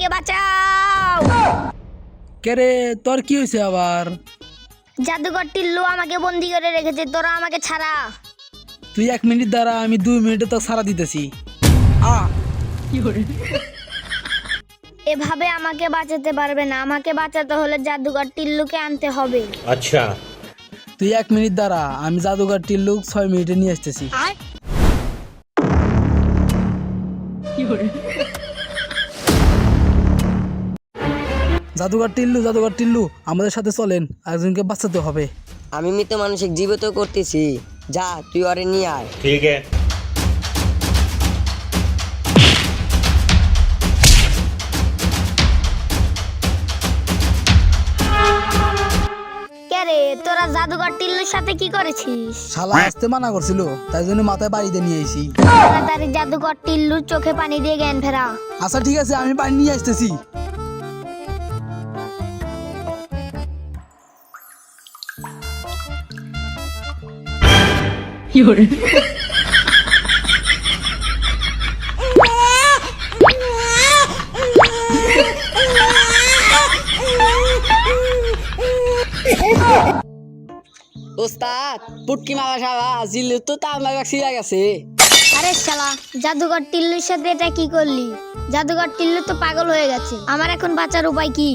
আমাকে বাঁচাও। কে রে, তোর কি হয়েছে আবার? জাদুকর টিল্লু আমাকে বন্দি করে রেখেছে, তোরা আমাকে ছাড়া। তুই 1 মিনিট দাঁড়া, আমি 2 মিনিটে তোকে সারা দিতেছি। এভাবে আমাকে বাঁচাতে পারবে না, আমাকে বাঁচাতে হলে জাদুকর টিল্লুকে আনতে হবে। अच्छा তুই 1 মিনিট দাঁড়া, আমি জাদুঘর টিল্লু 6 মিনিটে নিয়ে আসতেছি। জাদুঘর টিল্লু আমাদের সাথে চলেন, একজনকে বাঁচাতে হবে। আমি মৃত মানুষকে জীবিত করতেছি, যা তুই ওরে নিয়ে আয়। ठीक है। কে রে, তোরা জাদুকর টিল্লুর সাথে কি করেছিস? শালা আসতে মানা করছিল, তাই জন্য মাথায় বাড়িতে নিয়ে আইছি। তাড়াতাড়ি জাদুকর টিল্লুর চোখে পানি দিয়ে জ্ঞান ফেরা। আচ্ছা ঠিক আছে, আমি পানি নিয়ে আসতেছি। ওস্তাদ পুটকি মারা সারা জিল্লু তো তার লাগা ছিড়া গেছে। আরে শালা, জাদুকর টিল্লুর সাথে এটা কি করলি? জাদুকর টিল্লু তো পাগল হয়ে গেছে, আমার এখন বাঁচার উপায় কি?